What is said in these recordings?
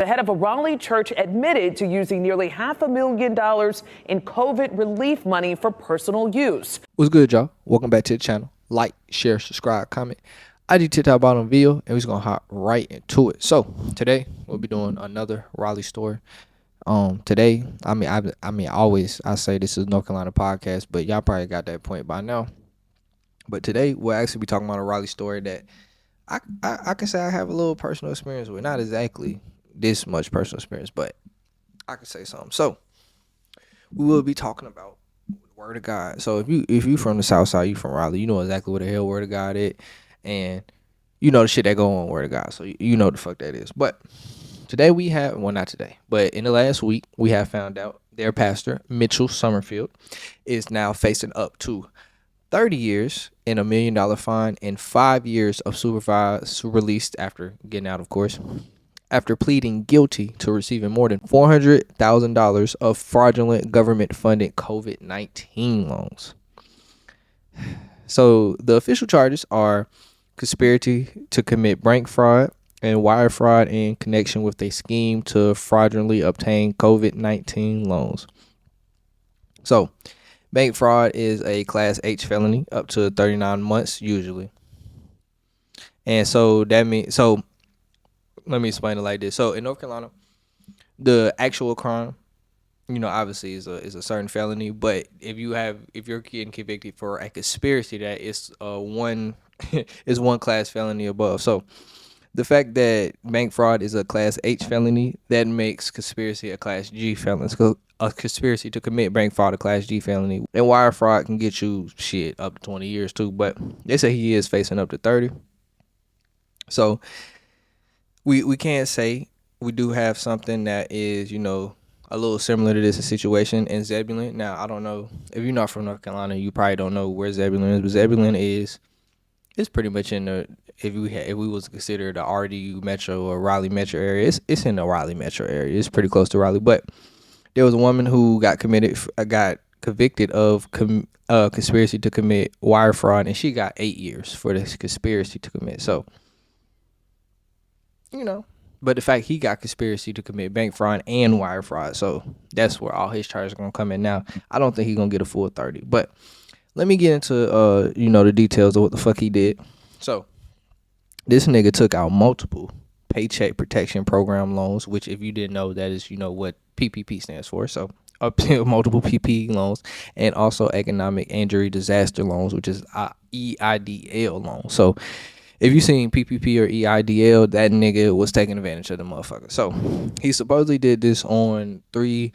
The head of a Raleigh church admitted to using nearly $500,000 in COVID relief money for personal use. What's good, y'all? Welcome back to the channel. Like, share, subscribe, comment. I do TikTok bottom video, and we're just gonna hop right into it. So today we'll be doing another Raleigh story. Today, I say this is North Carolina podcast, but y'all probably got that point by now. But today we'll actually be talking about a Raleigh story that I can say I have a little personal experience with. Not exactly this much personal experience, but I can say something. So we will be talking about Word of God. So if you from the South Side, you from Raleigh, you know exactly what the hell Word of God is, and you know the shit that go on Word of God. So you know the fuck that is. But today we have, well, not today, but in the last week we have found out their pastor Mitchell Summerfield is now facing up to 30 years and $1 million fine and 5 years of supervised release after getting out, of course, after pleading guilty to receiving more than $400,000 of fraudulent government-funded COVID-19 loans. So the official charges are conspiracy to commit bank fraud and wire fraud in connection with a scheme to fraudulently obtain COVID-19 loans. So bank fraud is a Class H felony up to 39 months usually. And so that means, let me explain it like this. So in North Carolina, the actual crime, obviously is a certain felony, but if you're getting convicted for a conspiracy, that is one is one class felony above. So the fact that bank fraud is a Class H felony, that makes conspiracy a Class G felony. So a conspiracy to commit bank fraud a Class G felony, and wire fraud can get you shit up to 20 years too. But they say he is facing up to 30. So we can't say we do have something that is, a little similar to this situation in Zebulon. Now, I don't know if you're not from North Carolina, you probably don't know where Zebulon is, but Zebulon is pretty much in the, if we was considered the RDU metro or Raleigh metro area, it's in the Raleigh metro area. It's pretty close to Raleigh. But there was a woman who got convicted of conspiracy to commit wire fraud, and she got 8 years for this conspiracy to commit. So, but the fact he got conspiracy to commit bank fraud and wire fraud, so that's where all his charges are gonna come in. Now, I don't think he's gonna get a full 30, but let me get into the details of what the fuck he did. So this nigga took out multiple paycheck protection program loans, which, if you didn't know, that is what PPP stands for. So multiple PPP loans, and also economic injury disaster loans, which is EIDL loans. So if you seen PPP or EIDL, that nigga was taking advantage of the motherfucker. So he supposedly did this on 3,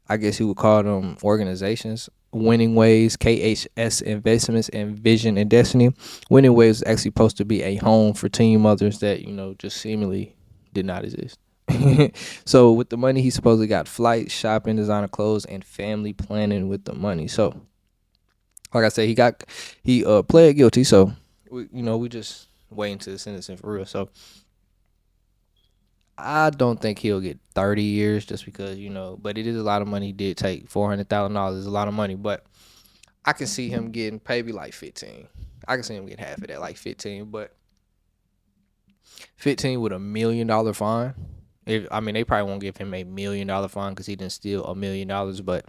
I guess you would call them organizations: Winning Ways, KHS Investments, and Vision and Destiny. Winning Ways is actually supposed to be a home for teen mothers that, just seemingly did not exist. So with the money, he supposedly got flights, shopping, designer clothes, and family planning with the money. So like I said, he pled guilty. So we just waiting to the sentencing for real. So I don't think he'll get 30 years just because, but it is a lot of money. He did take $400,000 is a lot of money, but I can see him getting maybe like 15. I can see him getting half of that, like 15, but 15 with $1 million fine. They probably won't give him $1 million fine because he didn't steal $1 million, but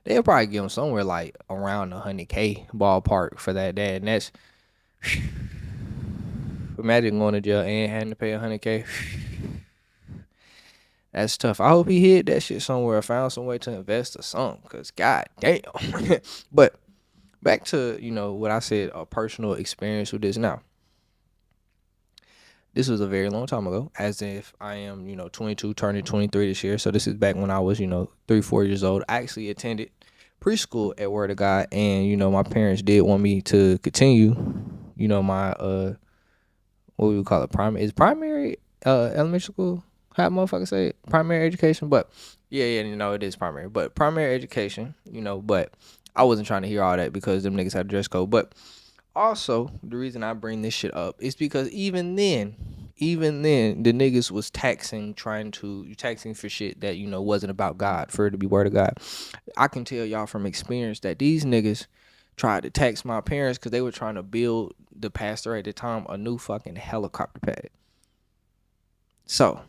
they'll probably give him somewhere like around $100K ballpark for that. And that's, imagine going to jail and having to pay $100K. That's tough. I hope he hid that shit somewhere or found some way to invest or something, because god damn. But back to, what I said, a personal experience with this. Now, this was a very long time ago, as if I am, 22, turning 23 this year. So this is back when I was, 3-4 years old. I actually attended preschool at Word of God, and, my parents did want me to continue, my, what we would call it, primary elementary school. How motherfucker say it? Primary education. But yeah, it is primary. But primary education, but I wasn't trying to hear all that because them niggas had a dress code. But also, the reason I bring this shit up is because even then, the niggas was taxing for shit that, wasn't about God, for it to be Word of God. I can tell y'all from experience that these niggas tried to tax my parents because they were trying to build the pastor at the time a new fucking helicopter pad. So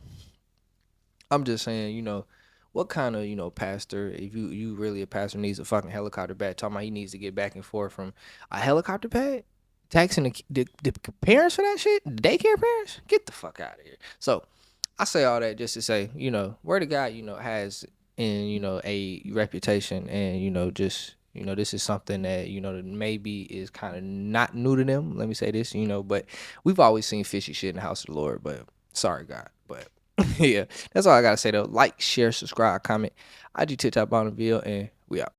I'm just saying, what kind of, pastor, if you really a pastor, needs a fucking helicopter pad, talking about he needs to get back and forth from a helicopter pad? Taxing the parents for that shit? The daycare parents? Get the fuck out of here. So I say all that just to say, word of God, has in, a reputation, and, just, this is something that, that maybe is kind of not new to them. Let me say this, but we've always seen fishy shit in the house of the Lord, but sorry, God. But yeah, that's all I got to say, though. Like, share, subscribe, comment. IG, TikTok, Bonneville, and we out.